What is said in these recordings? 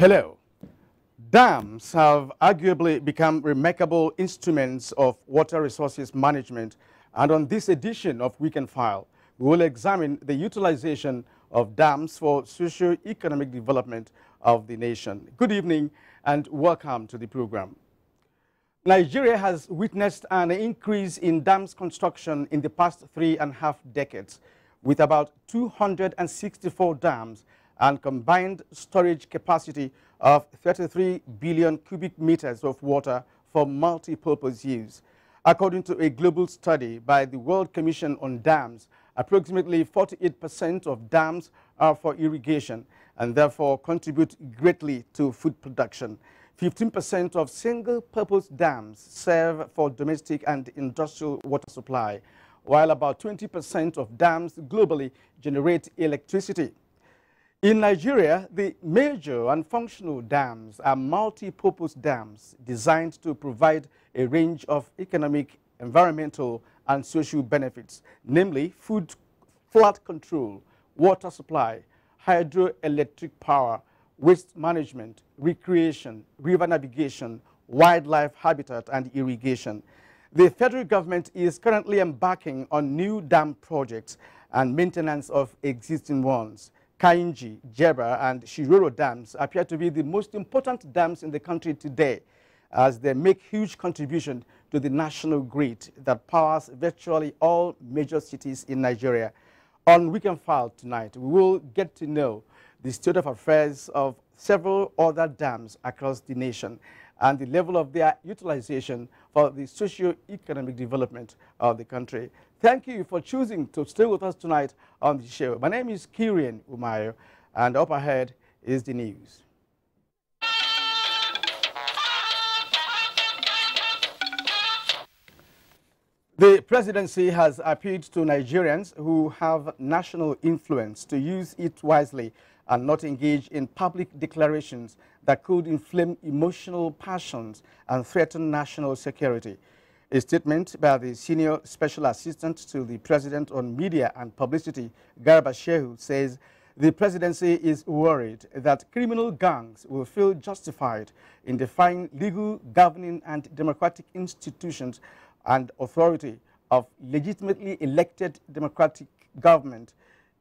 Hello. Dams have arguably become remarkable instruments of water resources management, and on this edition of Weekend File, we will examine the utilization of dams for socio-economic development of the nation. Good evening and welcome to the program. Nigeria has witnessed an increase in dams construction in the past 3.5 decades, with about 264 dams and combined storage capacity of 33 billion cubic meters of water for multi-purpose use. According to a global study by the World Commission on Dams, approximately 48% of dams are for irrigation and therefore contribute greatly to food production. 15% of single-purpose dams serve for domestic and industrial water supply, while about 20% of dams globally generate electricity. In Nigeria, the major and functional dams are multi-purpose dams designed to provide a range of economic, environmental, and social benefits, namely food, flood control, water supply, hydroelectric power, waste management, recreation, river navigation, wildlife habitat, and irrigation. The federal government is currently embarking on new dam projects and maintenance of existing ones. Kainji, Jebba, and Shiroro dams appear to be the most important dams in the country today, as they make huge contribution to the national grid that powers virtually all major cities in Nigeria. On Weekend File tonight, we will get to know the state of affairs of several other dams across the nation and the level of their utilization for the socio-economic development of the country. Thank you for choosing to stay with us tonight on the show. My name is Kirian Umayo, and up ahead is the news. The presidency has appealed to Nigerians who have national influence to use it wisely and not engage in public declarations that could inflame emotional passions and threaten national security. A statement by the Senior Special Assistant to the President on Media and Publicity, Garba Shehu, says the presidency is worried that criminal gangs will feel justified in defying legal, governing, and democratic institutions and authority of legitimately elected democratic government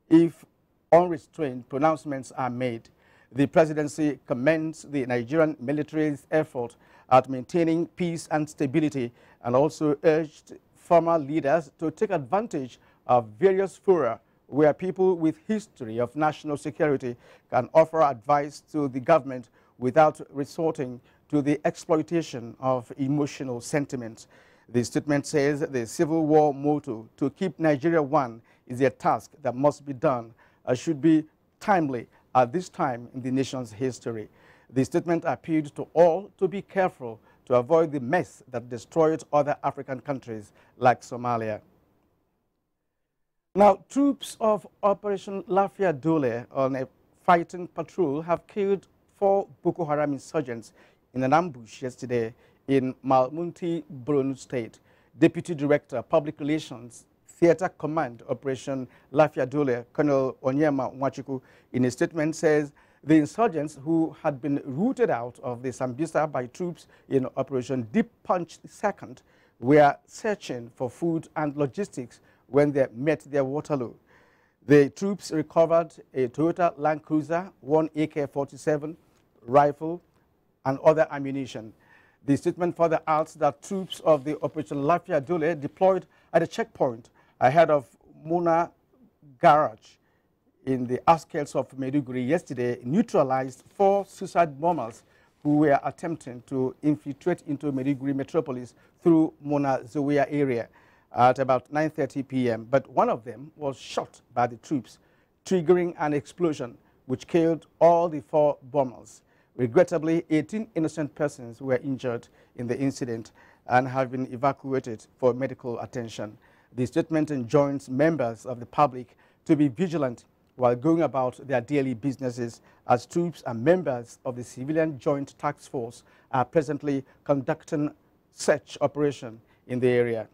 if unrestrained pronouncements are made. The presidency commends the Nigerian military's effort at maintaining peace and stability, and also urged former leaders to take advantage of various fora where people with history of national security can offer advice to the government without resorting to the exploitation of emotional sentiments. The statement says the Civil War motto, "To keep Nigeria one," is a task that must be done, should be timely at this time in the nation's history. The statement appealed to all to be careful to avoid the mess that destroyed other African countries like Somalia. Now, troops of Operation Lafia Dole on a fighting patrol have killed 4 Boko Haram insurgents in an ambush yesterday in Malmunti, Borno State. Deputy Director, Public Relations, Theater Command, Operation Lafia Dole, Colonel Onyema Nwachukwu, in a statement says the insurgents who had been rooted out of the Sambisa by troops in Operation Deep Punch II were searching for food and logistics when they met their Waterloo. The troops recovered a Toyota Land Cruiser, 1 AK-47 rifle, and other ammunition. The statement further adds that troops of the Operation Lafia Dole deployed at a checkpoint ahead of Muna Garage in the outskirts of Maiduguri yesterday neutralized 4 suicide bombers who were attempting to infiltrate into Maiduguri metropolis through Mona Zawiya area at about 9:30 p.m. But one of them was shot by the troops, triggering an explosion which killed all the 4 bombers. Regrettably, 18 innocent persons were injured in the incident and have been evacuated for medical attention. The statement enjoins members of the public to be vigilant while going about their daily businesses, as troops and members of the Civilian Joint Task Force are presently conducting search operation in the area.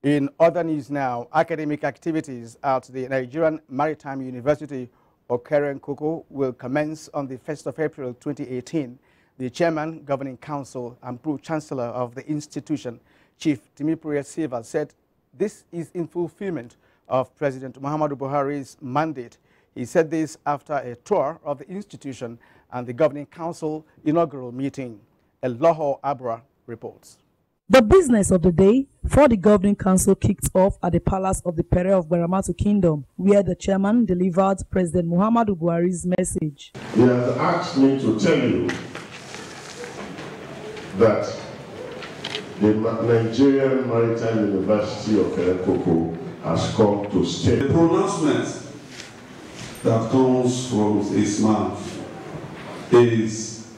In other news now, academic activities at the Nigerian Maritime University Okere Nkoko will commence on the 1st of April 2018. The Chairman, Governing Council, and Pro-Chancellor of the institution, Chief Timipure Silva, said this is in fulfillment of President Muhammadu Buhari's mandate. He said this after a tour of the institution and the Governing Council inaugural meeting. Eloho Abra reports. The business of the day for the Governing Council kicked off at the Palace of the Pere of Gbaramatu Kingdom, where the chairman delivered President Muhammadu Buhari's message. He has asked me to tell you that the Nigerian Maritime University of Nkoko has come to stay. The pronouncement that comes from his mouth is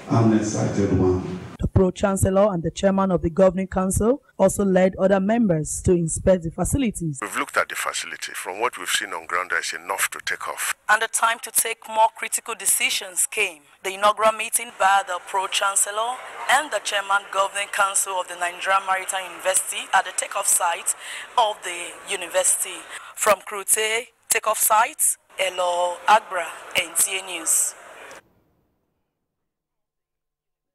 an excited one. The Pro-Chancellor and the Chairman of the Governing Council also led other members to inspect the facilities. We've looked at the facility. From what we've seen on ground, there is enough to take off. And the time to take more critical decisions came. The inaugural meeting by the Pro-Chancellor and the Chairman Governing Council of the Nigerian Maritime University at the takeoff site of the university. From Krute takeoff site, Elo Agbra, NTA News.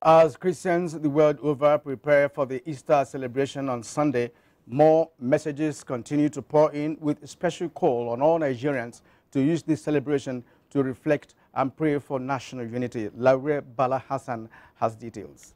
As Christians the world over prepare for the Easter celebration on Sunday, more messages continue to pour in with a special call on all Nigerians to use this celebration to reflect and pray for national unity. Laure Bala Hassan has details.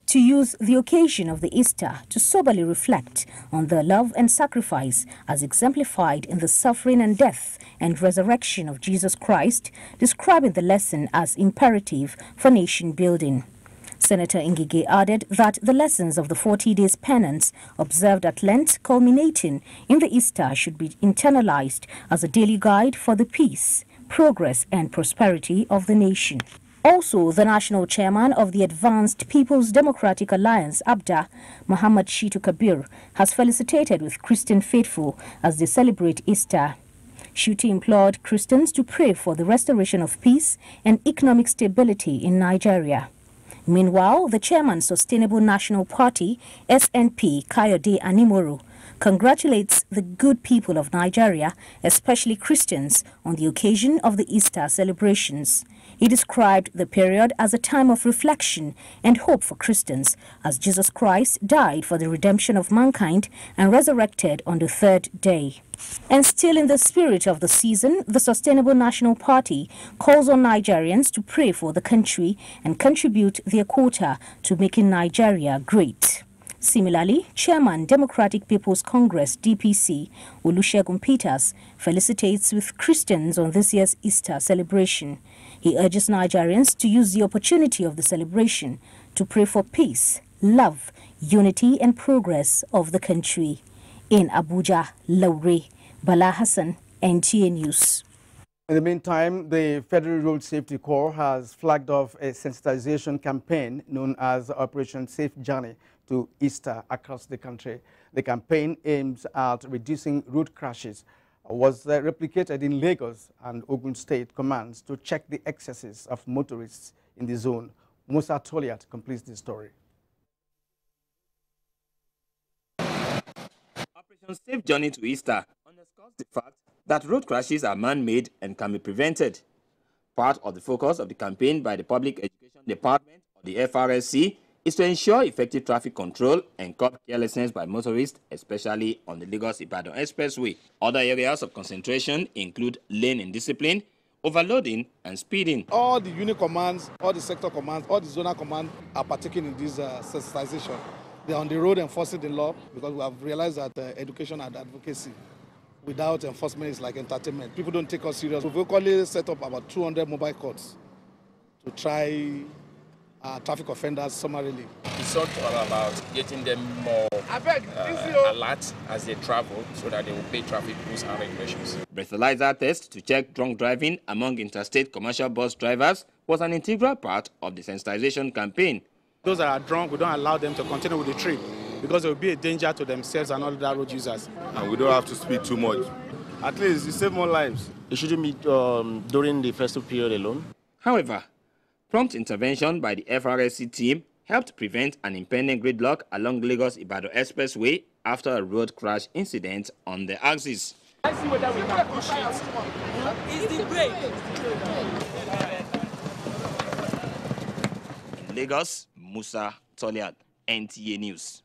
To use the occasion of the Easter to soberly reflect on the love and sacrifice as exemplified in the suffering and death and resurrection of Jesus Christ, describing the lesson as imperative for nation building. Senator Ngige added that the lessons of the 40 days penance observed at Lent culminating in the Easter should be internalized as a daily guide for the peace, progress and prosperity of the nation. Also, the national chairman of the Advanced People's Democratic Alliance, ABDA, Muhammad Shitu Kabir, has felicitated with Christian faithful as they celebrate Easter. Shitu implored Christians to pray for the restoration of peace and economic stability in Nigeria. Meanwhile, the chairman Sustainable National Party, SNP, Kayode Animoro, congratulates the good people of Nigeria, especially Christians, on the occasion of the Easter celebrations. He described the period as a time of reflection and hope for Christians, as Jesus Christ died for the redemption of mankind and resurrected on the third day. And still in the spirit of the season, the Sustainable National Party calls on Nigerians to pray for the country and contribute their quota to making Nigeria great. Similarly, Chairman Democratic People's Congress DPC Olusegun Peters felicitates with Christians on this year's Easter celebration. He urges Nigerians to use the opportunity of the celebration to pray for peace, love, unity and progress of the country. In Abuja, Laure Bala Hassan, NTA News. In the meantime, the Federal Road Safety Corps has flagged off a sensitization campaign known as Operation Safe Journey to Easter across the country. The campaign aims at reducing road crashes, was replicated in Lagos and Ogun State commands to check the excesses of motorists in the zone. Musa Toliat completes the story. Operation Safe Journey to Easter underscores the fact that road crashes are man-made and can be prevented. Part of the focus of the campaign by the Public Education Department or the FRSC is to ensure effective traffic control and curb carelessness by motorists, especially on the Lagos-Ibadan Expressway. Other areas of concentration include lane indiscipline, overloading, and speeding. All the unit commands, all the sector commands, all the zonal commands are partaking in this sensitization. They are on the road enforcing the law because we have realized that education and advocacy without enforcement is like entertainment. People don't take us serious. We've locally set up about 200 mobile courts to try traffic offenders summarily. It's all about getting them more alert as they travel so that they will pay traffic rules and regulations. Breathalyzer test to check drunk driving among interstate commercial bus drivers was an integral part of the sensitization campaign. Those that are drunk, we don't allow them to continue with the trip because it will be a danger to themselves and all the road users. And we don't have to speed too much. At least you save more lives. It shouldn't be during the festive period alone. However, prompt intervention by the FRSC team helped prevent an impending gridlock along Lagos-Ibadan Expressway after a road crash incident on the axis. Let's see whether we can push it. Is the brake. In Lagos, Musa Toliat, NTA News.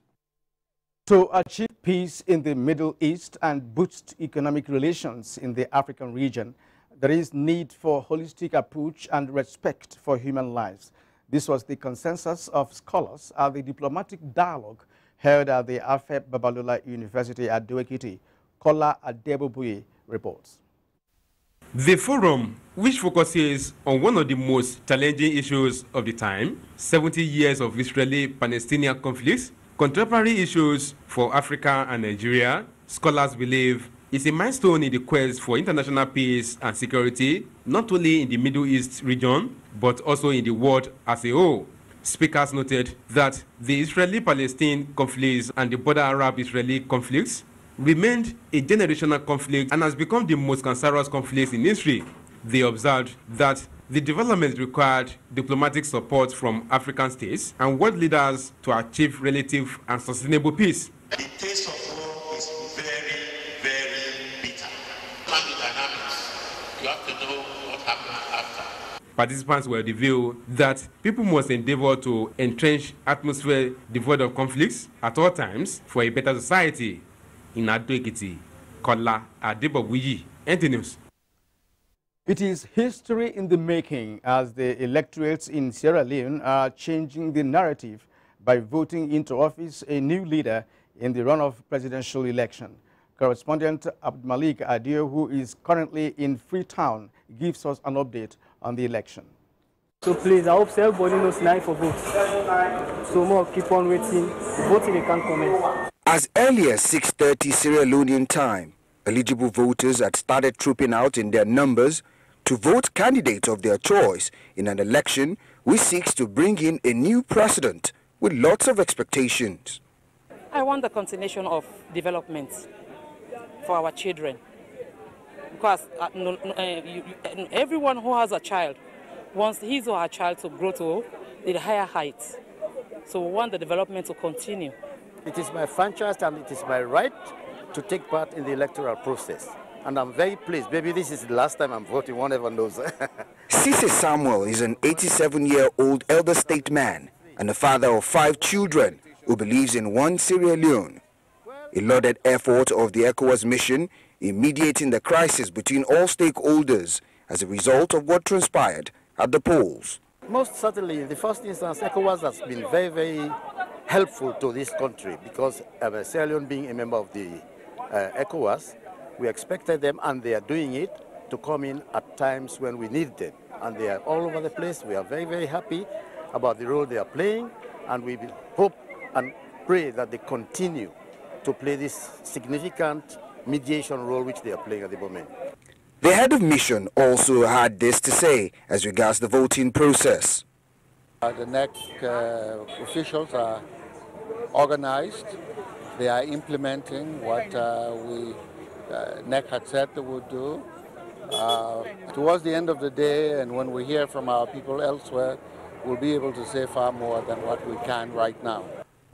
To achieve peace in the Middle East and boost economic relations in the African region, there is need for holistic approach and respect for human lives. This was the consensus of scholars at the diplomatic dialogue held at the Alfred Babalola University at Ado-Ekiti. Kola Adebobuye reports. The forum, which focuses on one of the most challenging issues of the time, 70 years of Israeli-Palestinian conflicts, contemporary issues for Africa and Nigeria, scholars believe is a milestone in the quest for international peace and security, not only in the Middle East region, but also in the world as a whole. Speakers noted that the Israeli-Palestine conflicts and the border Arab-Israeli conflicts remained a generational conflict and has become the most cancerous conflict in history. They observed that the development required diplomatic support from African states and world leaders to achieve relative and sustainable peace. The taste of war is very, very bitter. Family dynamics, you have to know what happens after. Participants were of the view that people must endeavor to entrench atmosphere devoid of conflicts at all times for a better society. In Ado-Ekiti, Kola Adebobuyi, NTA News. It is history in the making as the electorates in Sierra Leone are changing the narrative by voting into office a new leader in the runoff presidential election. Correspondent Abdulmalik Adio, who is currently in Freetown, gives us an update on the election. So please, I hope everybody knows now for votes. So more keep on waiting. Voting, they can't comment. As early as 6:30 Sierra Leonean time, eligible voters had started trooping out in their numbers to vote candidates of their choice in an election which seeks to bring in a new president with lots of expectations. I want the continuation of development for our children, because everyone who has a child wants his or her child to grow to the higher heights. So we want the development to continue. It is my franchise and it is my right to take part in the electoral process. And I'm very pleased. Maybe this is the last time I'm voting, one never knows. Cisse Samuel is an 87-year-old elder statesman and a father of 5 children who believes in one Sierra Leone. A lauded effort of the ECOWAS mission in mediating the crisis between all stakeholders as a result of what transpired at the polls. Most certainly, in the first instance, ECOWAS has been very, very helpful to this country because Sierra Leone being a member of the ECOWAS, we expected them, and they are doing it, to come in at times when we need them. And they are all over the place. We are very, very happy about the role they are playing, and we will hope and pray that they continue to play this significant mediation role which they are playing at the moment. The head of mission also had this to say as regards the voting process. The NEC officials are organized. They are implementing what NEC had said they would do. Towards the end of the day, and when we hear from our people elsewhere, we'll be able to say far more than what we can right now.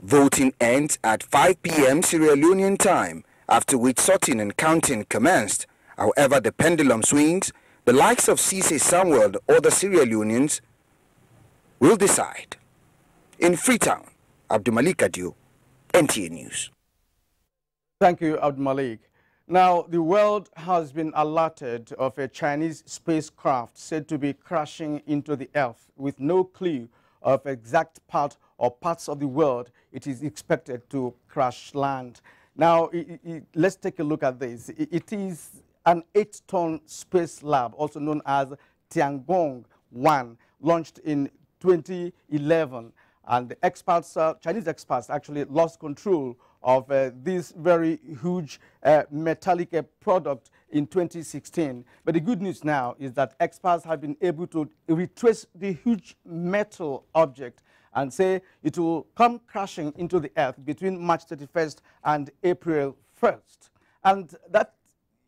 Voting ends at 5 p.m. Sierra Leonean time, after which sorting and counting commenced. However, the pendulum swings. The likes of Cisse Samuel or the Sierra Leoneans will decide. In Freetown, Abdulmalik Adio, NTA News. Thank you, Abdulmalik. Now, the world has been alerted of a Chinese spacecraft said to be crashing into the Earth with no clue of exact part or parts of the world it is expected to crash land. Now, let's take a look at this. It is an 8-ton space lab, also known as Tiangong-1, launched in 2011. And the experts, Chinese experts, actually lost control of this very huge metallic product in 2016. But the good news now is that experts have been able to retrace the huge metal object and say it will come crashing into the Earth between March 31st and April 1st. And that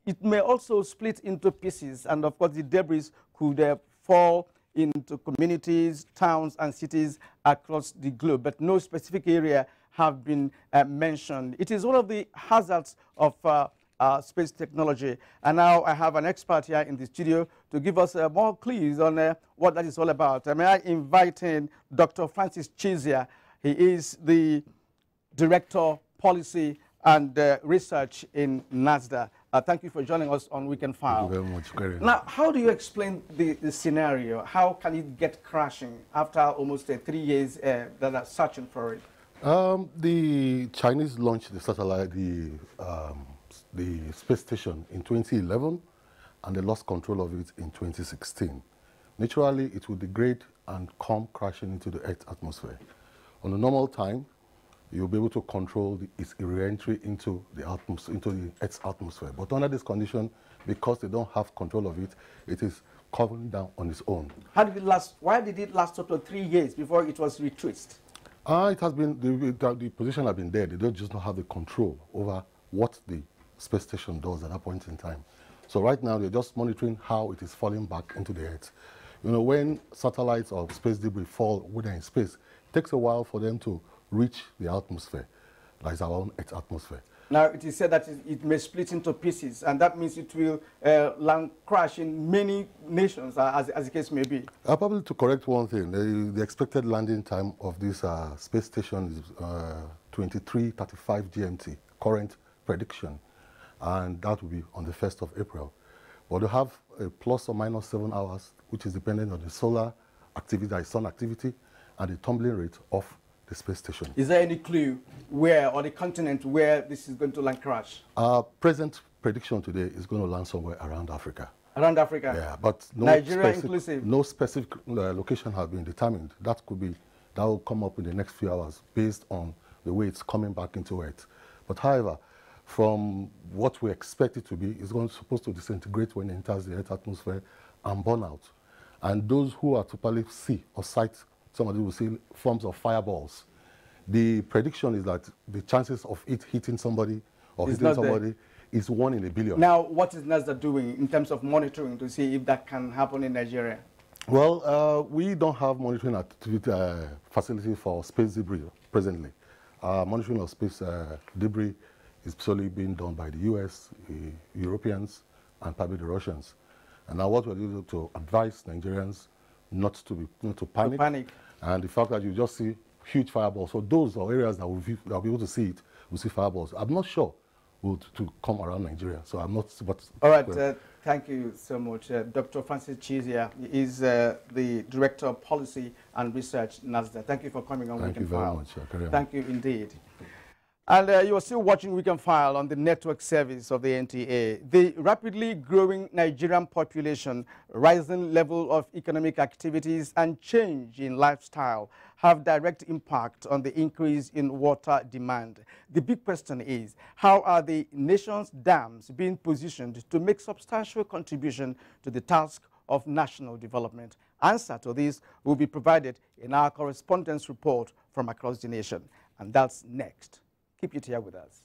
it may also split into pieces, and of course the debris could fall into communities, towns, and cities across the globe. But no specific area have been mentioned. It is one of the hazards of space technology. And now I have an expert here in the studio to give us more clues on what that is all about. May I invite in Dr. Francis Chizia. He is the Director, Policy and Research in NASDA. Thank you for joining us on Weekend File. Thank you very much, Gary. Now, how do you explain the scenario? How can it get crashing after almost 3 years that are searching for it? The Chinese launched the satellite, the space station in 2011, and they lost control of it in 2016. Naturally, it will degrade and come crashing into the Earth's atmosphere. On a normal time, you'll be able to control its re-entry into the Earth's atmosphere. But under this condition, because they don't have control of it, it is coming down on its own. How did it last? Why did it last up to 3 years before it was retraced? It has been, the position has been there. They don't just not have the control over what the space station does at that point in time. So right now, they're just monitoring how it is falling back into the Earth. You know, when satellites or space debris fall within space, it takes a while for them to reach the atmosphere, like our own Earth's atmosphere. Now, it is said that it may split into pieces, and that means it will land crash in many nations, as the case may be. Probably to correct one thing, the expected landing time of this space station is 23:35 GMT, current prediction, and that will be on the 1st of April. But they have a plus or minus 7 hours, which is dependent on the solar activity, the sun activity, and the tumbling rate of the space station. Is there any clue where, or the continent where this is going to land crash? Present prediction today is going to land somewhere around Africa. Around Africa? Yeah, but no Nigeria inclusive? No specific location has been determined. That will come up in the next few hours based on the way it's coming back into Earth. But however, from what we expect it to be, it's supposed to disintegrate when it enters the Earth atmosphere and burn out. And those who are to probably see or sight, somebody will see forms of fireballs. The prediction is that the chances of it hitting somebody or hitting somebody is 1 in a billion. Now, what is NASDA doing in terms of monitoring to see if that can happen in Nigeria? Well, we don't have monitoring facility for space debris presently. Monitoring of space debris is solely being done by the US, Europeans, and probably the Russians. And now what we're doing to advise Nigerians not to panic. And the fact that you just see huge fireballs. So those are areas that will be able to see it, will see fireballs. I'm not sure to come around Nigeria. So I'm not. But all right. Thank you so much. Dr. Francis Chizia is the Director of Policy and Research, NASDA. Thank you for coming on Weekend File. Thank you very much. Thank you indeed. And you are still watching Weekend File on the network service of the NTA. The rapidly growing Nigerian population, rising level of economic activities, and change in lifestyle have direct impact on the increase in water demand. The big question is, how are the nation's dams being positioned to make substantial contribution to the task of national development? Answer to this will be provided in our correspondence report from across the nation. And that's next. Keep it here with us.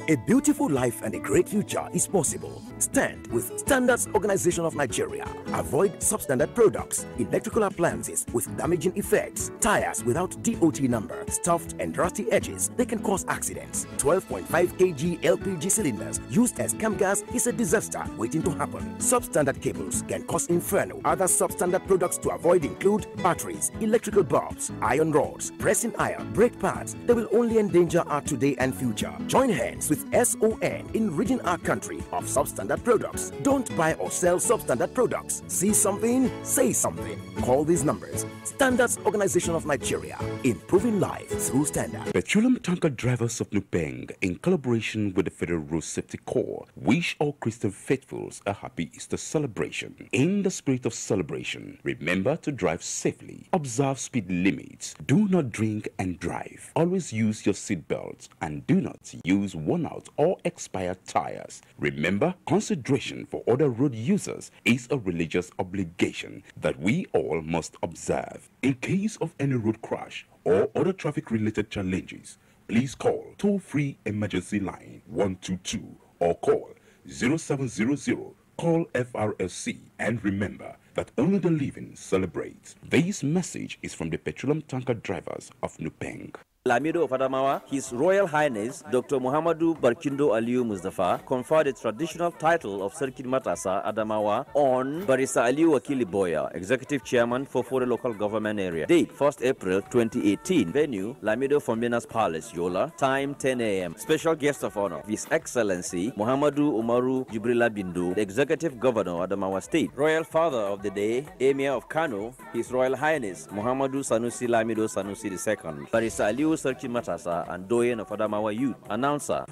A beautiful life and a great future is possible. Stand with Standards Organization of Nigeria. Avoid substandard products, electrical appliances with damaging effects, tires without DOT number, stuffed and rusty edges. They can cause accidents. 12.5 kg LPG cylinders used as camp gas is a disaster waiting to happen. Substandard cables can cause inferno. Other substandard products to avoid include batteries, electrical bulbs, iron rods, pressing iron, brake pads. They will only endanger our today and future. Join hands with SON in ridding our country of substandard products. Don't buy or sell substandard products. See something, say something. Call these numbers. Standards Organization of Nigeria. Improving life through standard. Petroleum tanker drivers of Nupeng, in collaboration with the Federal Road Safety Corps, wish all Christian faithfuls a happy Easter celebration. In the spirit of celebration, remember to drive safely, observe speed limits, do not drink and drive, always use your seatbelts, and do not use worn-out or expired tires. Remember, consideration for other road users is a religious obligation that we all must observe. In case of any road crash or other traffic-related challenges, please call toll-free emergency line 122 or call 0700. Call FRSC, and remember that only the living celebrate. This message is from the Petroleum Tanker Drivers of Nupeng. Lamido of Adamawa, His Royal Highness Dr. Muhammadu Barkindo Aliyu Mustafa conferred the traditional title of Sarkin Matasa Adamawa on Barrister Aliyu Wakili Boya, Executive Chairman for Fore Local Government Area. Date 1st April 2018. Venue Lamido Fombina's Palace, Yola. Time 10 a.m. Special guest of honor His Excellency Muhammadu Umaru Jibrila Bindu, the Executive Governor Adamawa State. Royal Father of the Day, Emir of Kano, His Royal Highness Muhammadu Sanusi Lamido Sanusi II. Barrister Aliyu Sarkin Matasa and Doyen of Adamawa Youth. Announcer.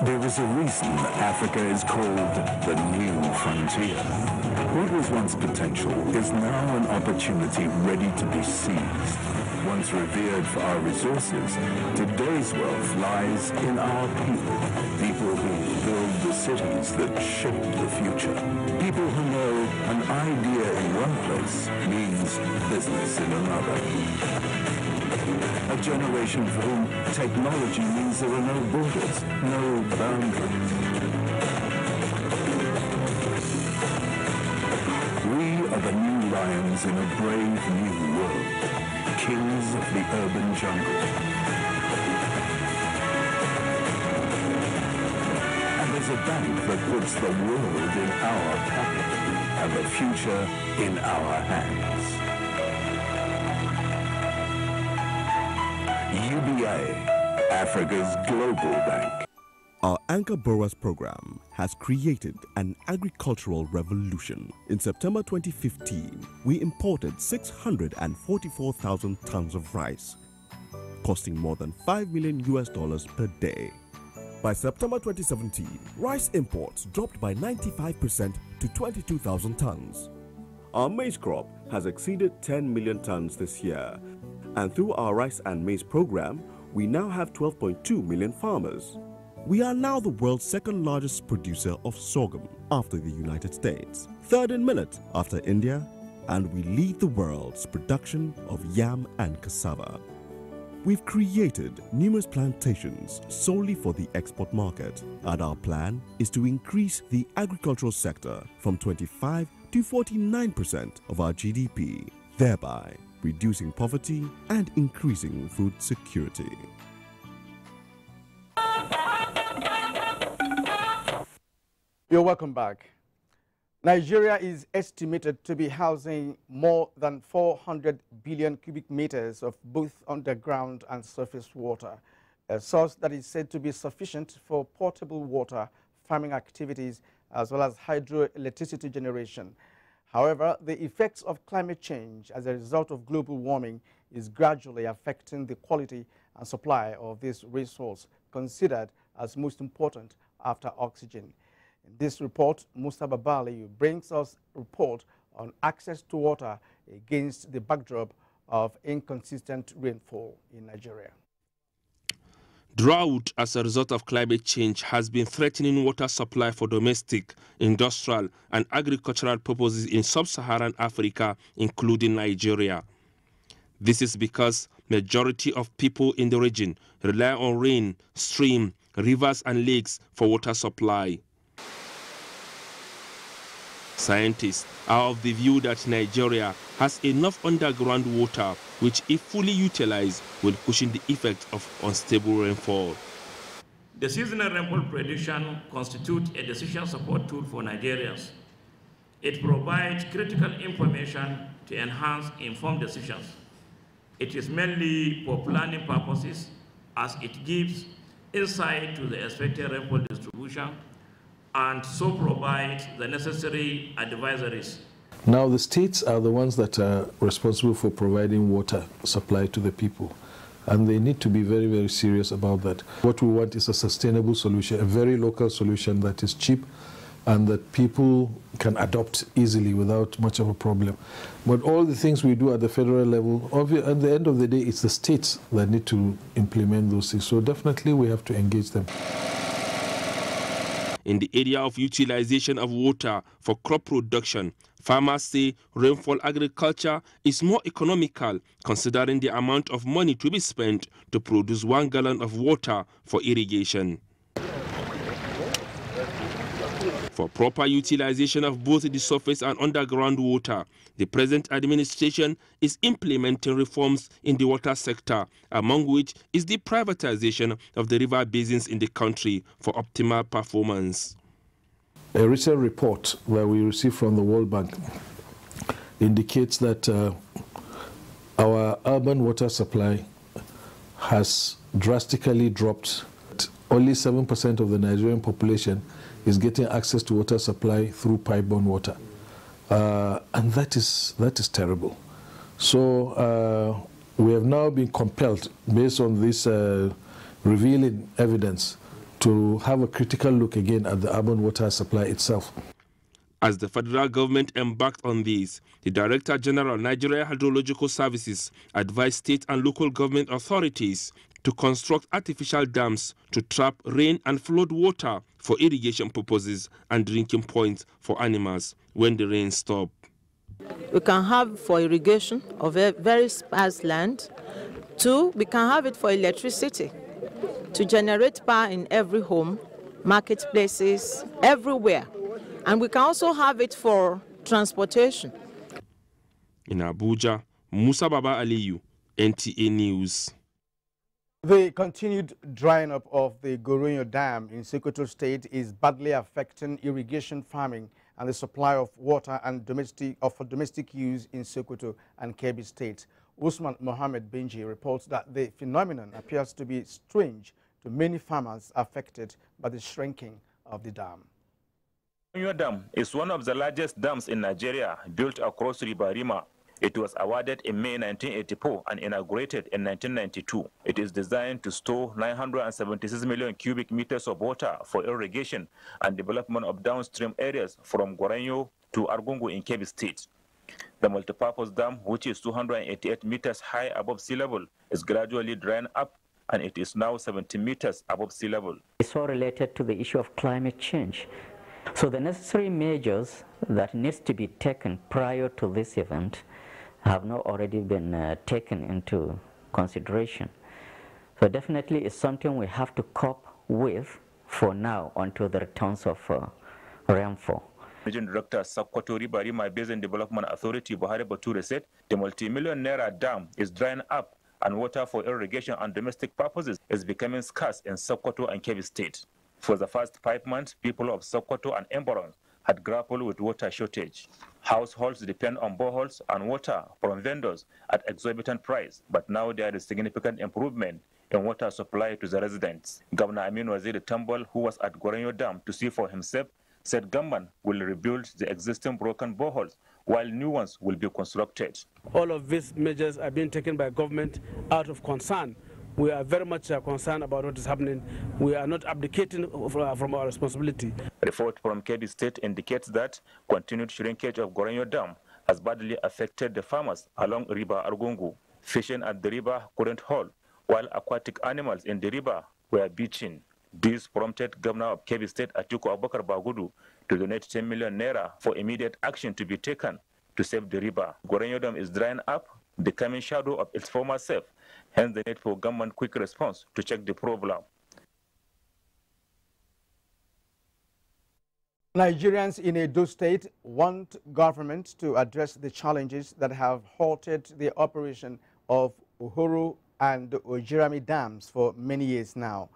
There is a reason Africa is called the new frontier. What was once potential is now an opportunity ready to be seized. Once revered for our resources, today's wealth lies in our people. People who build the cities that shape the future. People who know an idea in one place means business in another. A generation for whom technology means there are no borders, no boundaries. We are the new lions in a brave new world, kings of the urban jungle. And there's a bank that puts the world in our pocket and the future in our hands. UBA, Africa's global bank. Our Anchor Borrowers program has created an agricultural revolution. In September 2015, we imported 644,000 tons of rice, costing more than $5 million per day. By September 2017, rice imports dropped by 95% to 22,000 tons. Our maize crop has exceeded 10 million tons this year, and through our rice and maize program, we now have 12.2 million farmers. We are now the world's second largest producer of sorghum after the United States, third in millet after India, and we lead the world's production of yam and cassava. We've created numerous plantations solely for the export market, and our plan is to increase the agricultural sector from 25 to 49% of our GDP, thereby reducing poverty and increasing food security. You're welcome back. Nigeria is estimated to be housing more than 400 billion cubic meters of both underground and surface water, a source that is said to be sufficient for potable water, farming activities, as well as hydroelectricity generation. However, the effects of climate change as a result of global warming is gradually affecting the quality and supply of this resource, considered as most important after oxygen. In this report, Musa Babali brings us a report on access to water against the backdrop of inconsistent rainfall in Nigeria. Drought as a result of climate change has been threatening water supply for domestic, industrial, and agricultural purposes in sub-Saharan Africa, including Nigeria. This is because majority of people in the region rely on rain, stream, rivers, and lakes for water supply. Scientists are of the view that Nigeria has enough underground water which, if fully utilized, will cushion the effect of unstable rainfall. The seasonal rainfall prediction constitutes a decision support tool for Nigerians. It provides critical information to enhance informed decisions. It is mainly for planning purposes, as it gives insight to the expected rainfall distribution and so provide the necessary advisories. Now, the states are the ones that are responsible for providing water supply to the people, and they need to be very, very serious about that. What we want is a sustainable solution, a very local solution that is cheap and that people can adopt easily without much of a problem. But all the things we do at the federal level, at the end of the day, it's the states that need to implement those things. So definitely we have to engage them. In the area of utilization of water for crop production, farmers say rainfall agriculture is more economical, considering the amount of money to be spent to produce 1 gallon of water for irrigation. For proper utilization of both the surface and underground water, the present administration is implementing reforms in the water sector, among which is the privatization of the river basins in the country for optimal performance. A recent report that we received from the World Bank indicates that our urban water supply has drastically dropped. Only 7% of the Nigerian population is getting access to water supply through pipe-borne water. And that is terrible. So we have now been compelled, based on this revealing evidence, to have a critical look again at the urban water supply itself. As the federal government embarked on this, the Director General, Nigeria Hydrological Services, advised state and local government authorities to construct artificial dams to trap rain and flood water for irrigation purposes and drinking points for animals when the rain stops. We can have for irrigation of a very sparse land. 2, we can have it for electricity, to generate power in every home, marketplaces, everywhere. And we can also have it for transportation. In Abuja, Musa Baba Aliyu, NTA News. The continued drying up of the Goronyo Dam in Sokoto State is badly affecting irrigation farming and the supply of water and for domestic use in Sokoto and Kebbi State. Usman Mohammed Benji reports that the phenomenon appears to be strange to many farmers affected by the shrinking of the dam. Goronyo Dam is one of the largest dams in Nigeria, built across River Rima. It was awarded in May 1984 and inaugurated in 1992. It is designed to store 976 million cubic meters of water for irrigation and development of downstream areas from Goronyo to Argungu in Kebbi State. The multipurpose dam, which is 288 meters high above sea level, is gradually drying up, and it is now 70 meters above sea level. It's all related to the issue of climate change. So the necessary measures that needs to be taken prior to this event have not already been taken into consideration. So definitely it's something we have to cope with for now until the returns of rainfall. Region Director Sokoto River Rima Basin Development Authority Buhari Bature said the multi-million naira dam is drying up and water for irrigation and domestic purposes is becoming scarce in Sokoto and Kebbi State. For the first 5 months, people of Sokoto and Emboron had grappled with water shortage. Households depend on boreholes and water from vendors at exorbitant price, but now there is significant improvement in water supply to the residents. Governor Amin Waziri Tambol, who was at Goronyo Dam to see for himself, said government will rebuild the existing broken boreholes while new ones will be constructed. All of these measures are being taken by government out of concern. We are very much concerned about what is happening. We are not abdicating from our responsibility. Report from Kebbi State indicates that continued shrinkage of Goronyo Dam has badly affected the farmers along River Argungu. Fishing at the river couldn't hold, while aquatic animals in the river were beaching. This prompted Governor of Kebbi State Atiku Abubakar Bagudu to donate 10 million naira for immediate action to be taken to save the river. Goronyo Dam is drying up, becoming shadow of its former self. Hence the need for government quick response to check the problem. Nigerians in Edo State want government to address the challenges that have halted the operation of Uhuru and Ojirami dams for many years now.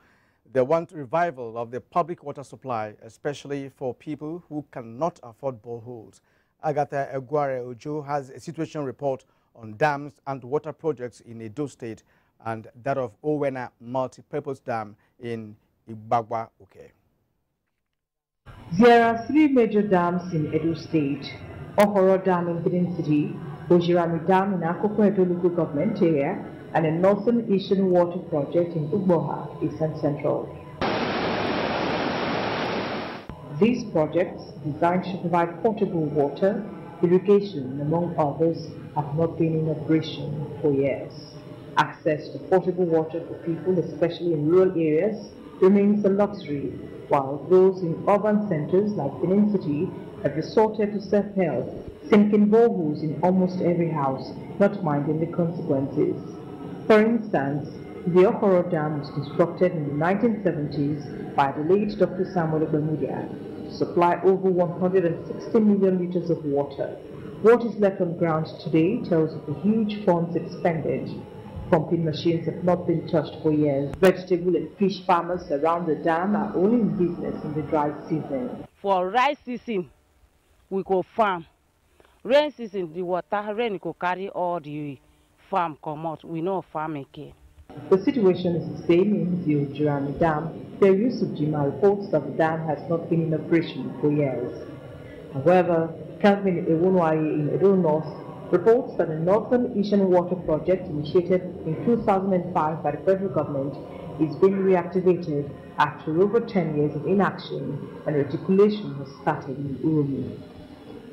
They want revival of the public water supply, especially for people who cannot afford boreholes. Agatha Egware Ojo has a situation report on dams and water projects in Edo State and that of Owena Multi-Purpose Dam in Ibagwa, Uke. There are 3 major dams in Edo State: Ohoro Dam in Benin City, Ojirami Dam in Akoko Edo local government area, and a Northern Eastern Water Project in Ugboha, Eastern Central. These projects, designed to provide potable water, irrigation, among others, have not been in operation for years. Access to potable water for people, especially in rural areas, remains a luxury, while those in urban centers like Benin City have resorted to self-help, sinking boreholes in almost every house, not minding the consequences. For instance, the Okoro Dam was constructed in the 1970s by the late Dr. Samuel Ogbemudia to supply over 160 million liters of water. What is left on ground today tells of the huge funds expended. Pumping machines have not been touched for years. Vegetable and fish farmers around the dam are only in business in the dry season. For rice season, we go farm. Rain season, the water, rain go carry all the farm come out. We no farm again. The situation is the same in the Abuja Dam. There used to be reports that the dam has not been in operation for years. However, Calvin Ewunwaye in Edo North reports that the Northern Asian Water Project, initiated in 2005 by the federal government, is being reactivated after over 10 years of inaction, and reticulation has started in Urumi.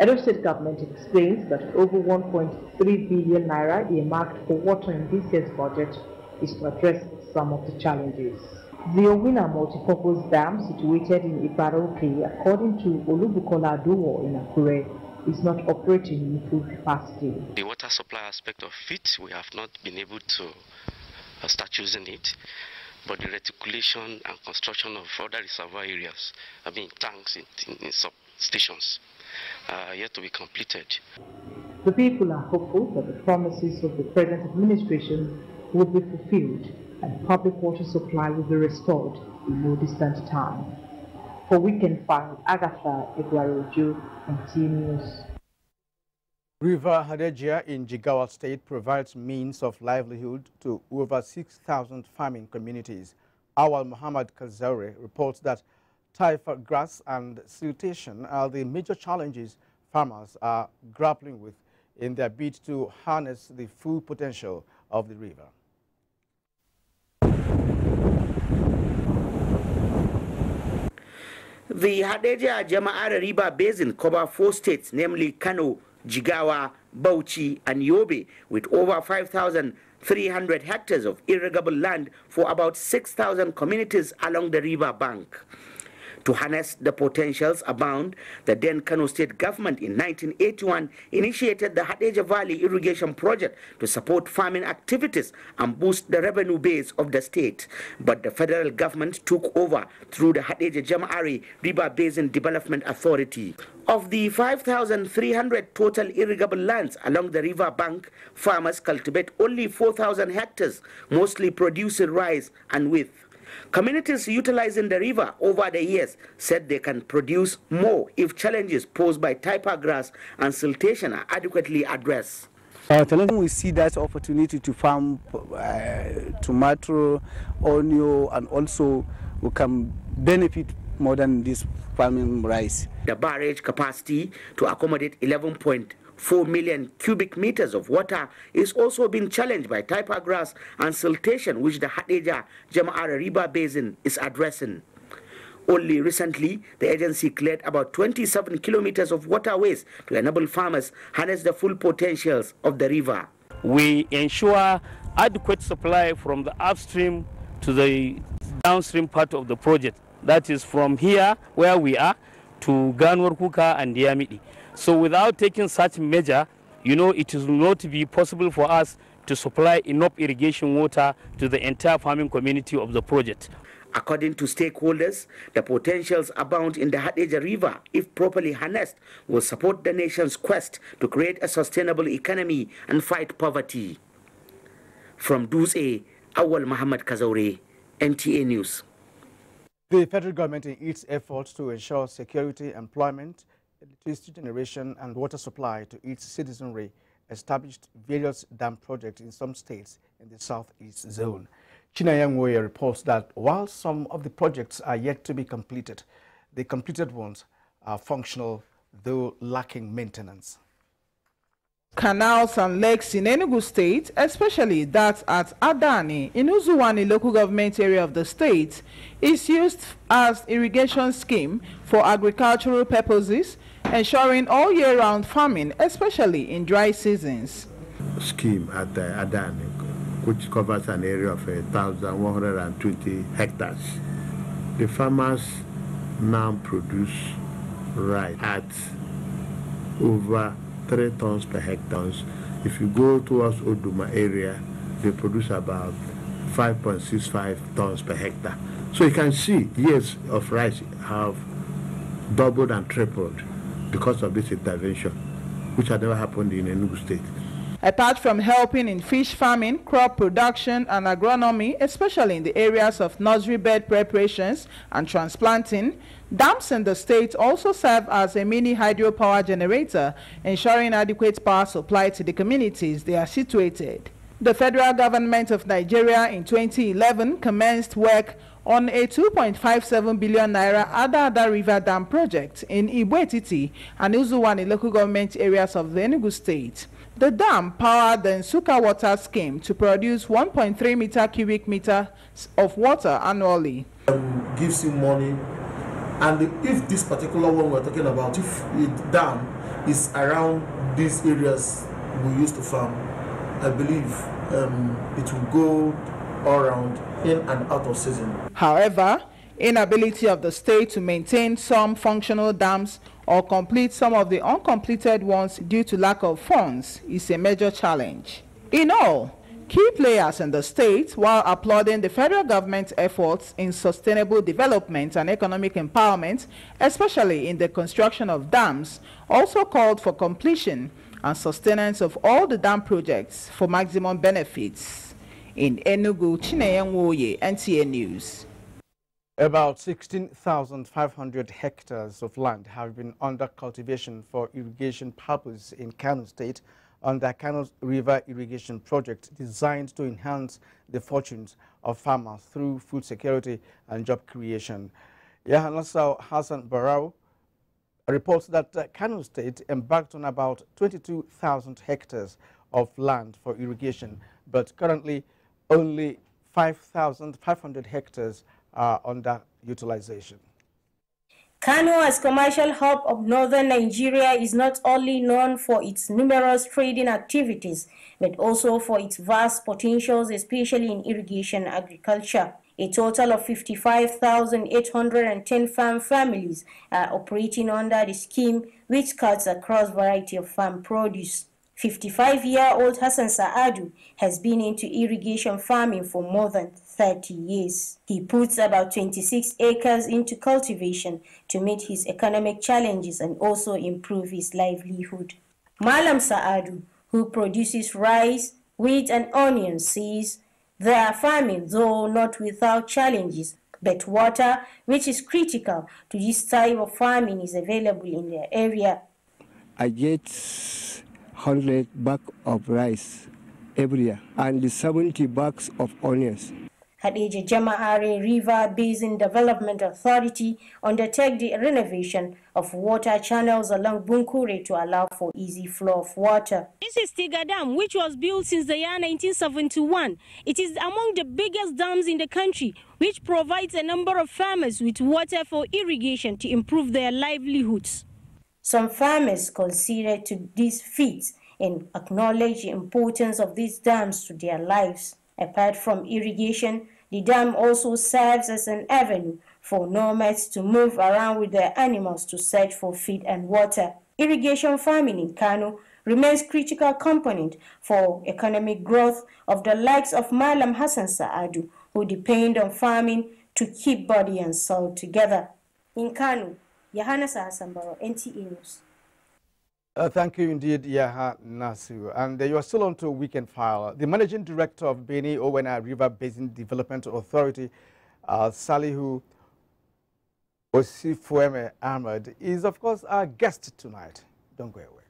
Edo State government explains that over 1.3 billion naira earmarked for water in this year's budget is to address some of the challenges. The Owina multipurpose dam, situated in Ibaroke, according to Olubukola Aduwo in Akure, is not operating in full capacity. The water supply aspect of it, we have not been able to start using it, but the reticulation and construction of other reservoir areas, tanks in substations, are yet to be completed. The people are hopeful that the promises of the present administration will be fulfilled and public water supply will be restored in no distant time. For Weekend File, Agatha Egwarojo, NTA News. River Hadejia in Jigawa State provides means of livelihood to over 6,000 farming communities. Awal Muhammad Kazaure reports that taifa grass and siltation are the major challenges farmers are grappling with in their bid to harness the full potential of the river. The Hadejia Jama'ara River Basin covers 4 states, namely Kano, Jigawa, Bauchi, and Yobe, with over 5,300 hectares of irrigable land for about 6,000 communities along the river bank. To harness the potentials abound, the then Kano State government in 1981 initiated the Hadejia Valley Irrigation Project to support farming activities and boost the revenue base of the state. But the federal government took over through the Hadejia Jama'ari River Basin Development Authority. Of the 5,300 total irrigable lands along the river bank, farmers cultivate only 4,000 hectares, mostly producing rice and wheat. Communities utilizing the river over the years said they can produce more if challenges posed by taipa grass and siltation are adequately addressed. We see that opportunity to farm tomato, onion, and also we can benefit more than this farming rice. The barrage capacity to accommodate 11.4 million cubic meters of water is also being challenged by taipa grass and siltation, which the Hadejia Jama'ara River Basin is addressing. Only recently, the agency cleared about 27 kilometers of waterways to enable farmers harness the full potentials of the river. We ensure adequate supply from the upstream to the downstream part of the project. That is from here, where we are, to Ganwar Kuka and Diamidi. So without taking such measure, it will not be possible for us to supply enough irrigation water to the entire farming community of the project. According to stakeholders, the potentials abound in the Hadejia River, if properly harnessed, will support the nation's quest to create a sustainable economy and fight poverty. From Duse, Awal Muhammad Kazaure, NTA News. The federal government, in its efforts to ensure security, employment, electricity generation and water supply to its citizenry, established various dam projects in some states in the southeast zone. Chinayangwoye reports that while some of the projects are yet to be completed, the completed ones are functional, though lacking maintenance. Canals and lakes in Enugu State, especially that at Adani in Uzuwani local government area of the state, is used as irrigation scheme for agricultural purposes, ensuring all year-round farming, especially in dry seasons. Scheme at Adani, which covers an area of 1,120 hectares. The farmers now produce rice at over 3 tons per hectare. If you go towards Oduma area, they produce about 5.65 tons per hectare. So you can see years of rice have doubled and tripled because of this intervention, which had never happened in Enugu State. Apart from helping in fish farming, crop production, and agronomy, especially in the areas of nursery bed preparations and transplanting, dams in the state also serve as a mini hydropower generator, ensuring adequate power supply to the communities they are situated. The federal government of Nigeria in 2011 commenced work on a 2.57 billion naira Ada River Dam project in Igbo-Etiti and Uzuwani local government areas of the Enugu state. The dam powered the Nsuka water scheme to produce 1.3 meter cubic meters of water annually. Gives you money, and if this particular one we're talking about, if the dam is around these areas we used to farm, I believe it will go all around in and out of season. However, inability of the state to maintain some functional dams or complete some of the uncompleted ones due to lack of funds is a major challenge. In all, key players in the state, while applauding the federal government's efforts in sustainable development and economic empowerment, especially in the construction of dams, also called for completion and sustenance of all the dam projects for maximum benefits. In Enugu, Chineyen Woye, NTA News. About 16,500 hectares of land have been under cultivation for irrigation purposes in Kano State under Kano River Irrigation Project designed to enhance the fortunes of farmers through food security and job creation. Yahanasa Hassan Barau reports that Kano State embarked on about 22,000 hectares of land for irrigation, but currently only 5,500 hectares are under utilization. Kano, as commercial hub of northern Nigeria, is not only known for its numerous trading activities, but also for its vast potentials, especially in irrigation agriculture. A total of 55,810 farm families are operating under the scheme, which cuts across a variety of farm produce. 55-year-old Hassan Saadu has been into irrigation farming for more than 30 years. He puts about 26 acres into cultivation to meet his economic challenges and also improve his livelihood. Malam Saadu, who produces rice, wheat and onions, says they are farming, though not without challenges, but water, which is critical to this type of farming, is available in their area. I get 100 bags of rice every year and 70 bags of onions. Hadeja Jama'are River Basin Development Authority undertake the renovation of water channels along Bunkure to allow for easy flow of water. This is Tiga Dam, which was built since the year 1971. It is among the biggest dams in the country, which provides a number of farmers with water for irrigation to improve their livelihoods. Some farmers consider to this feat and acknowledge the importance of these dams to their lives. Apart from irrigation, the dam also serves as an avenue for nomads to move around with their animals to search for feed and water. Irrigation farming in Kano remains a critical component for economic growth of the likes of Malam Hassan Saadu, who depend on farming to keep body and soul together. In Kano, Yahana Sahasambaro, NTA News. Thank you indeed, Yaha Nasiru. And you are still on to Weekend File. The Managing Director of Beni Owena River Basin Development Authority, Salihu Osifueme Ahmed, is of course our guest tonight. Don't go away.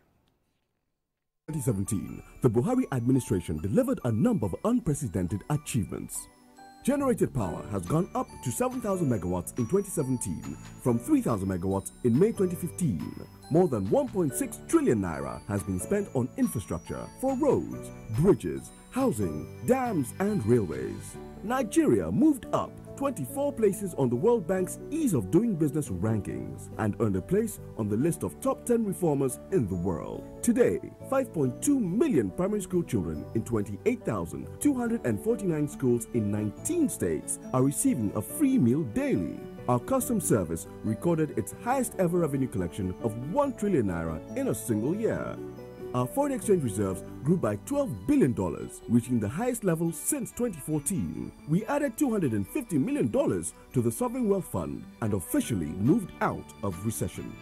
2017, the Buhari administration delivered a number of unprecedented achievements. Generated power has gone up to 7,000 megawatts in 2017 from 3,000 megawatts in May 2015. More than 1.6 trillion naira has been spent on infrastructure for roads, bridges, housing, dams and railways. Nigeria moved up 24 places on the World Bank's Ease of Doing Business rankings and earned a place on the list of top 10 reformers in the world. Today, 5.2 million primary school children in 28,249 schools in 19 states are receiving a free meal daily. Our customs service recorded its highest ever revenue collection of 1 trillion naira in a single year. our foreign exchange reserves grew by $12 billion, reaching the highest level since 2014. We added $250 million to the Sovereign Wealth Fund and officially moved out of recession.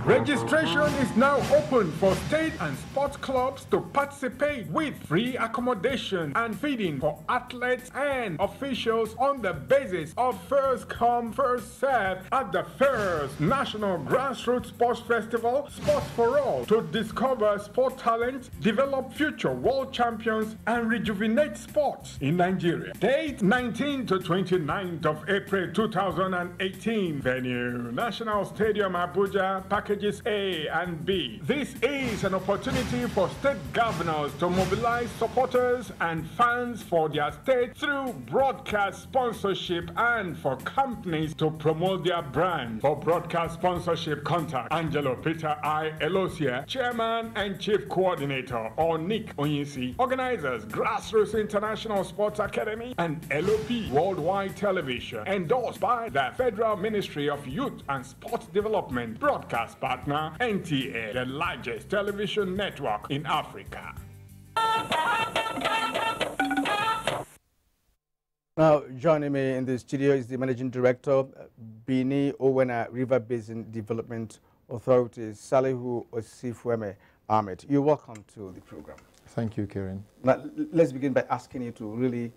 Registration is now open for state and sports clubs to participate with free accommodation and feeding for athletes and officials on the basis of first come, first served at the first National Grassroots Sports Festival, Sports for All, to discover sport talent, develop future world champions, and rejuvenate sports in Nigeria. Date 19th to 29th of April 2018. Venue, National Stadium Abuja, packages A and B. This is an opportunity for state governors to mobilize supporters and fans for their state through broadcast sponsorship and for companies to promote their brand. For broadcast sponsorship, contact Angelo Peter I. Elosia, Chairman and Chief Coordinator, or Nick Onyisi. Organizers, Grassroots International Sports Academy and LOP Worldwide Television. Endorsed by the Federal Ministry of Youth and Sports Development. Broadcast partner, NTA, the largest television network in Africa. Now, joining me in the studio is the Managing Director, Bini Owena River Basin Development Authority, Salihu Osifueme Ahmed. You're welcome to the program. Thank you, Karen. Now, let's begin by asking you to really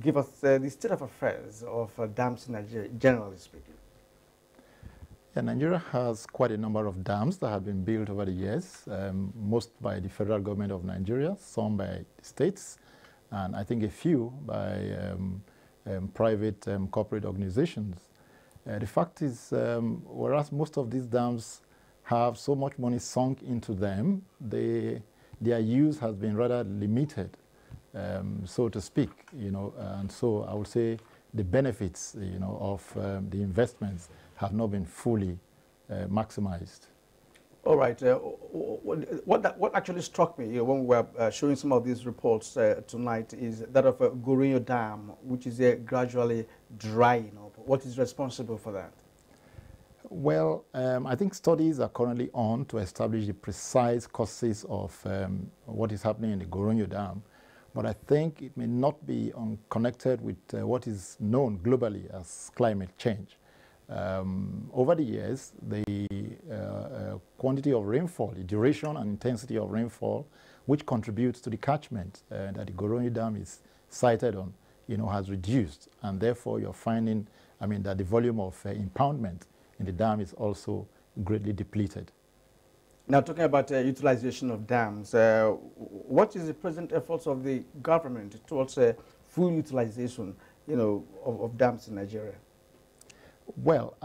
give us the state of affairs of dams in Nigeria, generally speaking. Yeah, Nigeria has quite a number of dams that have been built over the years, most by the federal government of Nigeria, some by the states, and I think a few by private corporate organizations. The fact is, whereas most of these dams have so much money sunk into them, their use has been rather limited, so to speak, and so I would say the benefits, of the investments have not been fully maximized. All right. What actually struck me when we were showing some of these reports tonight is that of Gorinyo Dam, which is gradually drying up. What is responsible for that? Well, I think studies are currently on to establish the precise causes of what is happening in the Gorinyo Dam. But I think it may not be connected with what is known globally as climate change. Over the years, the quantity of rainfall, the duration and intensity of rainfall, which contributes to the catchment that the Gorinyo Dam is sited on, has reduced. And therefore, you're finding, that the volume of impoundment in the dam is also greatly depleted. Now, talking about utilization of dams, what is the present efforts of the government towards full utilization, of dams in Nigeria? Well,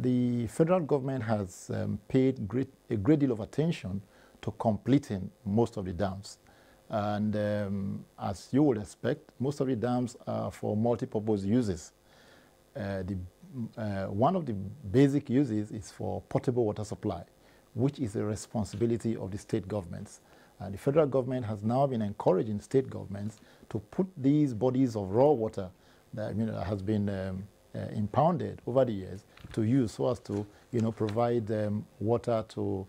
the federal government has paid a great deal of attention to completing most of the dams. And as you would expect, most of the dams are for multi-purpose uses. One of the basic uses is for potable water supply, which is a responsibility of the state governments. The federal government has now been encouraging state governments to put these bodies of raw water that has been impounded over the years to use so as to provide water to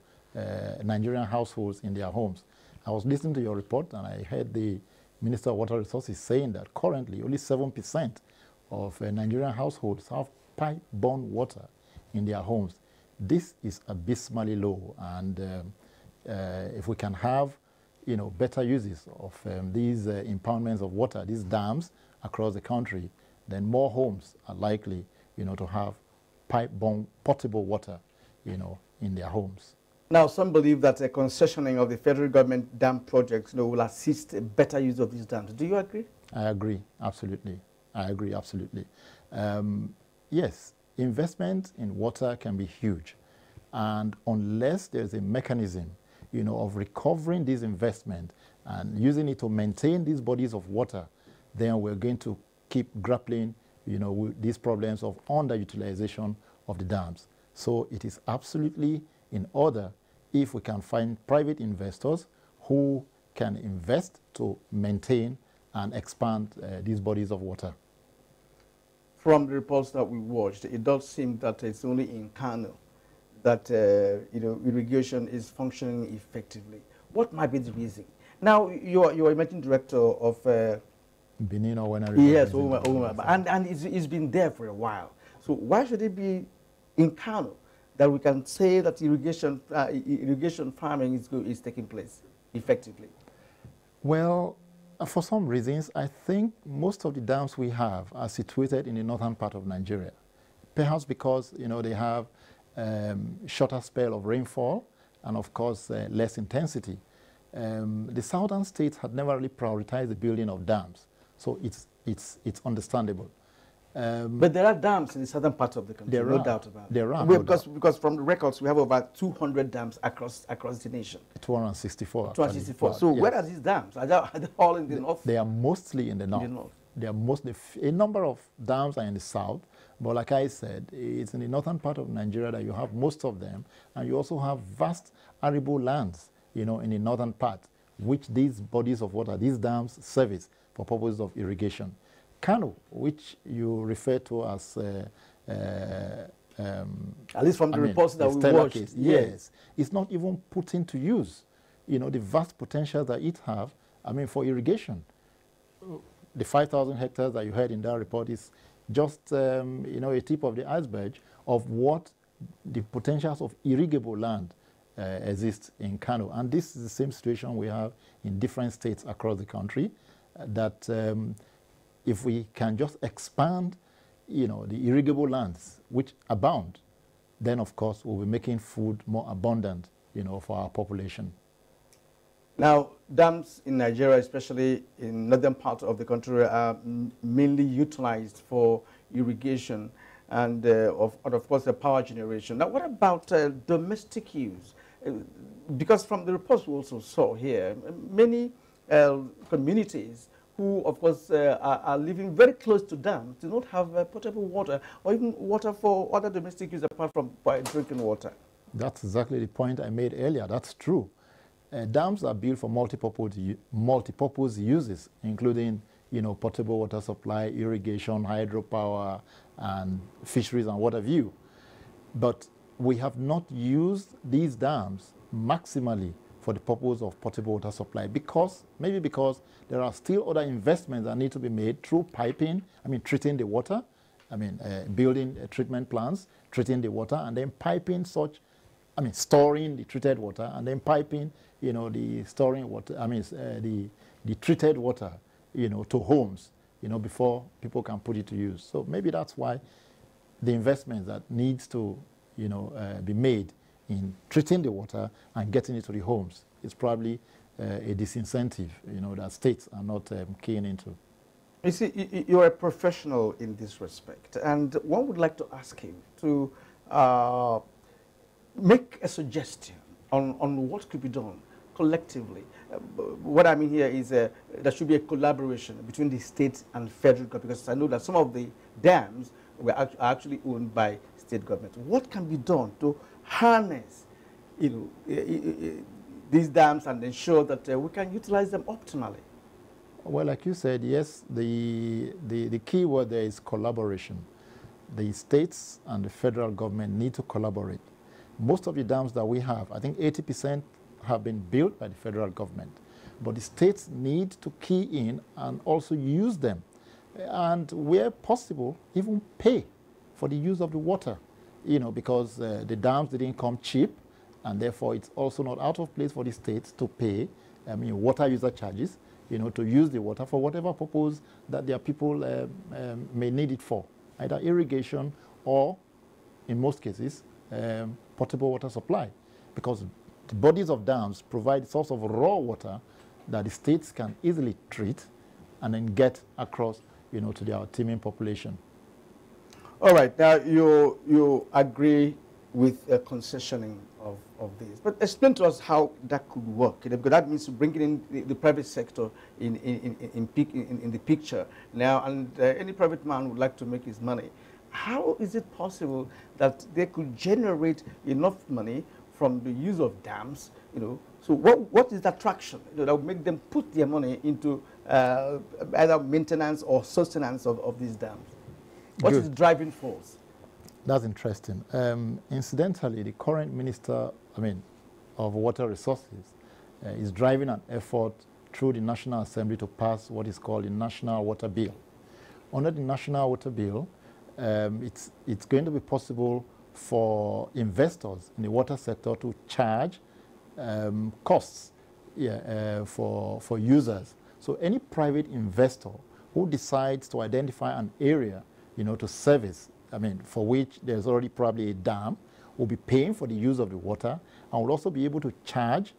Nigerian households in their homes. I was listening to your report and I heard the Minister of Water Resources saying that currently only 7% of Nigerian households have pipe-borne water in their homes. This is abysmally low, and if we can have better uses of these impoundments of water, these dams across the country, then more homes are likely, to have pipe-borne potable water, in their homes. Now, some believe that a concessioning of the federal government dam projects, will assist a better use of these dams. Do you agree? I agree, absolutely. I agree, absolutely. Yes, investment in water can be huge, and unless there's a mechanism, of recovering this investment and using it to maintain these bodies of water, then we're going to keep grappling, with these problems of underutilization of the dams. So it is absolutely in order if we can find private investors who can invest to maintain and expand these bodies of water. From the reports that we watched, it does seem that it's only in Kano that irrigation is functioning effectively? What might be the reason? Now, you're a managing director of Benin or yes, and it's been there for a while. So why should it be in Kano that we can say that irrigation farming is taking place effectively? Well, for some reasons, I think most of the dams we have are situated in the northern part of Nigeria. Perhaps because they have shorter spell of rainfall and of course less intensity. The southern states had never really prioritized the building of dams, so it's understandable. But there are dams in the southern part of the country, no doubt about it. There are. Because from the records, we have over 200 dams across the nation. 264. 264. So yes. Where are these dams? Are they all in the north? They are mostly in the north. They are mostly, a number of dams are in the south, but like I said, it's in the northern part of Nigeria that you have most of them, and you also have vast arable lands, in the northern part, which these bodies of water, these dams, service for purposes of irrigation. Kano, which you refer to as at least from the reports that we watched, yes, it's not even put into use. The vast potential that it have, for irrigation. The 5,000 hectares that you heard in that report is just, a tip of the iceberg of what the potentials of irrigable land exist in Kano. And this is the same situation we have in different states across the country, that if we can just expand, the irrigable lands, which abound, then of course we'll be making food more abundant, for our population. Now, dams in Nigeria, especially in northern part of the country, are mainly utilized for irrigation and, of course, the power generation. Now, what about domestic use? Because from the reports we also saw here, many communities who, of course, are living very close to dams do not have potable water or even water for other domestic use apart from drinking water. That's exactly the point I made earlier. That's true. Dams are built for multi-purpose uses, including, potable water supply, irrigation, hydropower, and fisheries and what have you. But we have not used these dams maximally for the purpose of potable water supply maybe because there are still other investments that need to be made through piping, treating the water, building treatment plants, treating the water, and then piping storing the treated water, and then piping, the storing water, the treated water, to homes, before people can put it to use. So maybe that's why the investment that needs to, be made in treating the water and getting it to the homes is probably a disincentive, that states are not keen into. You see, you're a professional in this respect, and one would like to ask him to make a suggestion on what could be done collectively. What I mean here is there should be a collaboration between the state and federal government, because I know that some of the dams are actually owned by state government. What can be done to harness, these dams and ensure that we can utilize them optimally? Well, like you said, yes, the key word there is collaboration. The states and the federal government need to collaborate. Most of the dams that we have, I think 80% have been built by the federal government. But the states need to key in and also use them. And where possible, even pay for the use of the water, because the dams didn't come cheap, and therefore it's also not out of place for the states to pay, water user charges, to use the water for whatever purpose that their people may need it for, either irrigation or, in most cases, potable water supply, because the bodies of dams provide a source of raw water that the states can easily treat and then get across, to their teeming population. All right. Now, you agree with concessioning of this, but explain to us how that could work, because that means bringing in the private sector in the picture now, and any private man would like to make his money. How is it possible that they could generate enough money from the use of dams, So what is the attraction that would make them put their money into either maintenance or sustenance of these dams? What is the driving force? That's interesting. Incidentally, the current minister, of Water Resources is driving an effort through the National Assembly to pass what is called the National Water Bill. Under the National Water Bill, it's going to be possible for investors in the water sector to charge costs for users. So any private investor who decides to identify an area, to service, for which there's already probably a dam, will be paying for the use of the water and will also be able to charge,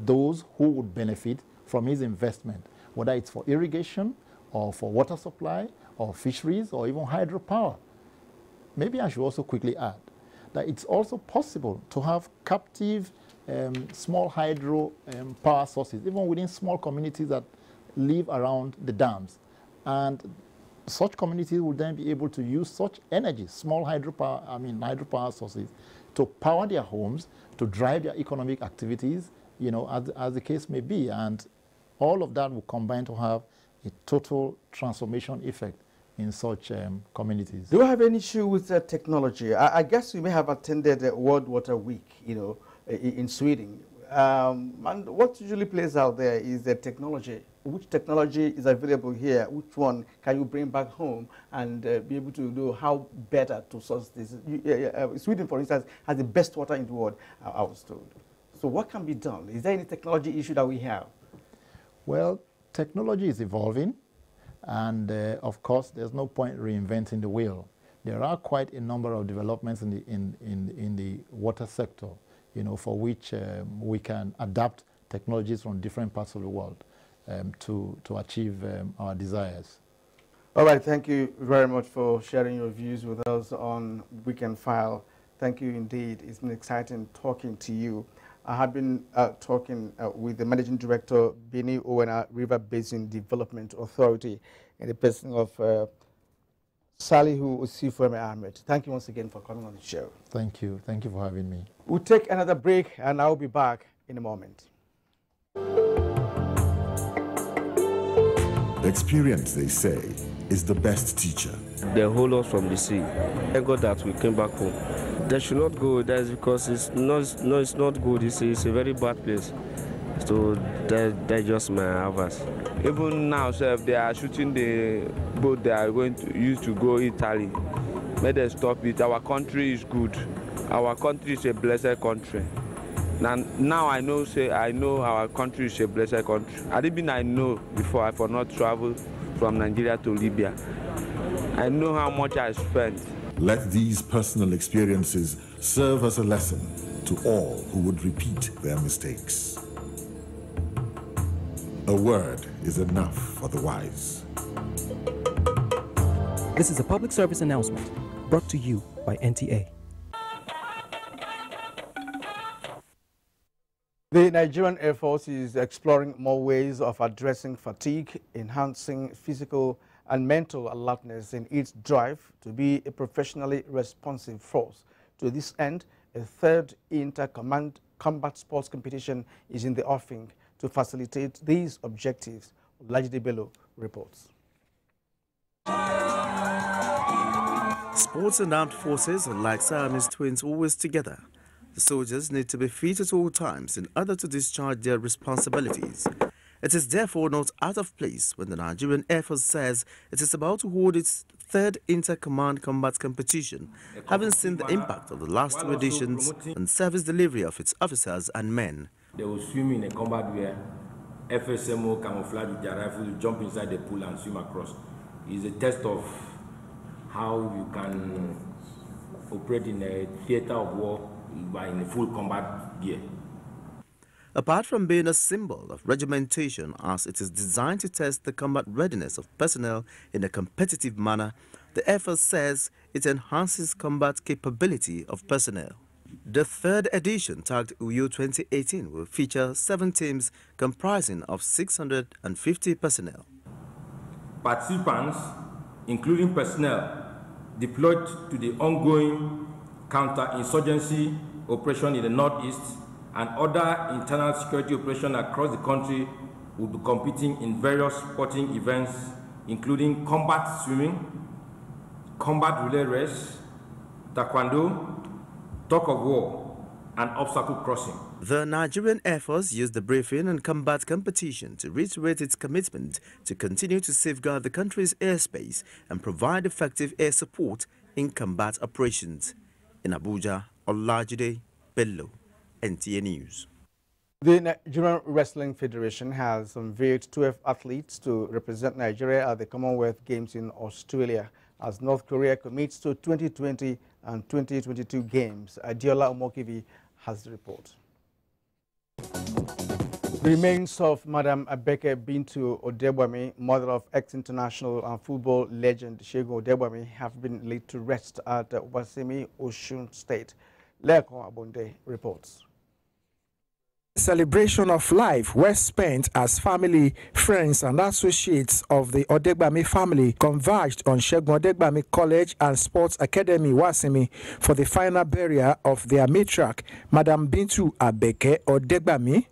those who would benefit from his investment, whether it's for irrigation or for water supply or fisheries or even hydropower. Maybe I should also quickly add that it's also possible to have captive small hydro power sources, even within small communities that live around the dams. And such communities will then be able to use such energy, small hydropower sources, to power their homes, to drive their economic activities, as the case may be. And all of that will combine to have a total transformation effect in such communities. Do you have any issue with technology? I guess you may have attended World Water Week, in Sweden. And what usually plays out there is the technology. Which technology is available here? Which one can you bring back home and be able to know how better to source this? Sweden, for instance, has the best water in the world, I was told. So what can be done? Is there any technology issue that we have? Well, technology is evolving, and of course, there's no point reinventing the wheel. There are quite a number of developments in the water sector, for which we can adapt technologies from different parts of the world to achieve our desires. All right, thank you very much for sharing your views with us on Weekend File. Thank you indeed. It's been exciting talking to you. I have been talking with the Managing Director, Bini Owena River Basin Development Authority, in the person of Salihu Usifweme Ahmed. Thank you once again for coming on the show. Thank you. Thank you for having me. We'll take another break, and I'll be back in a moment. Experience, they say, is the best teacher. They hold us from the sea. Thank God that we came back home. They should not go there because it's not good. It's a very bad place. So they just may have us. Even now, so if they are shooting the boat they are going to use to go Italy, may they stop it. Our country is good. Our country is a blessed country. Now I know our country is a blessed country. I know before I for not travel from Nigeria to Libya. I know how much I spent. Let these personal experiences serve as a lesson to all who would repeat their mistakes. A word is enough for the wise. This is a public service announcement brought to you by NTA. The Nigerian Air Force is exploring more ways of addressing fatigue, enhancing physical and mental alertness in its drive to be a professionally responsive force. To this end, a third inter-command combat sports competition is in the offing to facilitate these objectives. Lajide Bello reports. Sports and armed forces are like Siamese twins, always together. The soldiers need to be fit at all times in order to discharge their responsibilities. It is therefore not out of place when the Nigerian Air Force says it is about to hold its third inter-command combat competition, having seen the impact of the last two editions on service delivery of its officers and men. They will swim in a combat wear, FSMO camouflage with their rifle, jump inside the pool and swim across. It's a test of how you can operate in a theater of war in a full combat gear. Apart from being a symbol of regimentation, as it is designed to test the combat readiness of personnel in a competitive manner, the Air Force says it enhances combat capability of personnel. The third edition, tagged Uyo 2018, will feature 7 teams comprising of 650 personnel. Participants, including personnel deployed to the ongoing counter-insurgency operation in the Northeast and other internal security operations across the country, will be competing in various sporting events, including combat swimming, combat relay race, taekwondo, tug of war, and obstacle crossing. The Nigerian Air Force used the briefing and combat competition to reiterate its commitment to continue to safeguard the country's airspace and provide effective air support in combat operations. In Abuja, Olajide Bello, NTA News. The Nigerian Wrestling Federation has unveiled 12 athletes to represent Nigeria at the Commonwealth Games in Australia as North Korea commits to 2020 and 2022 games. Adiola Omokivi has the report. The remains of Madam Abeke Bintu Odebwami, mother of ex-international and football legend Segun Odebwami, have been laid to rest at Wasemi, Osun State. Leko Abonde reports. Celebration of life were spent as family, friends and associates of the Odegbami family converged on Segun Odegbami College and Sports Academy Wasimi for the final burial of their matriarch, Madam Bintu Abeke Odegbami.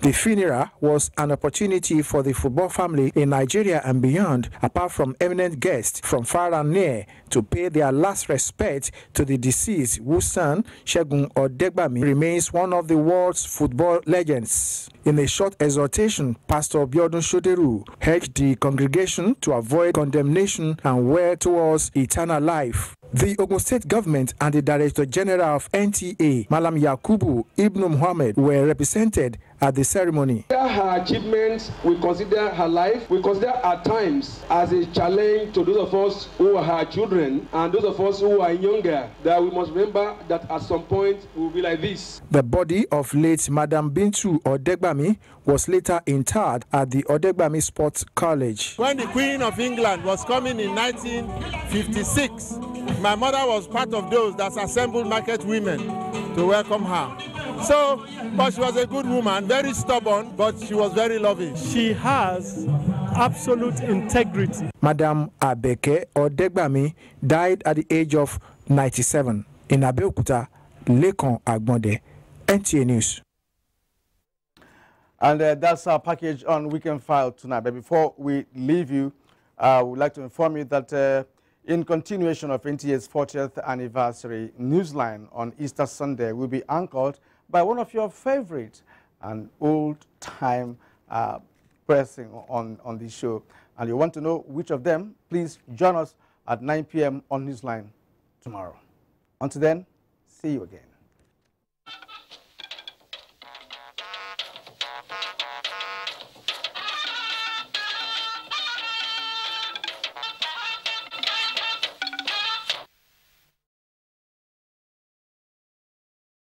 The funeral was an opportunity for the football family in Nigeria and beyond, apart from eminent guests from far and near, to pay their last respect to the deceased, whose son, Segun Odegbami, remains one of the world's football legends. In a short exhortation, Pastor Biodun Shoderu urged the congregation to avoid condemnation and work towards eternal life. The Ogun State government and the Director General of NTA, Malam Yakubu Ibn Muhammad, were represented at the ceremony. Her achievements, we consider her life, we consider her times as a challenge to those of us who are her children and those of us who are younger, that we must remember that at some point we will be like this. The body of late Madam Bintu Odegbami was later interred at the Odegbami Sports College. When the Queen of England was coming in 1956, my mother was part of those that assembled market women to welcome her. So, but she was a good woman, very stubborn, but she was very loving. She has absolute integrity. Madam Abeke Odegbami died at the age of 97 in Abeokuta, Lekon Agbonde, NTA News. And that's our package on Weekend File tonight. But before we leave you, I would like to inform you that in continuation of NTA's 40th anniversary, Newsline on Easter Sunday will be anchored by one of your favorite and old-time person on this show. And you want to know which of them, please join us at 9 p.m. on Newsline tomorrow. Until then, see you again.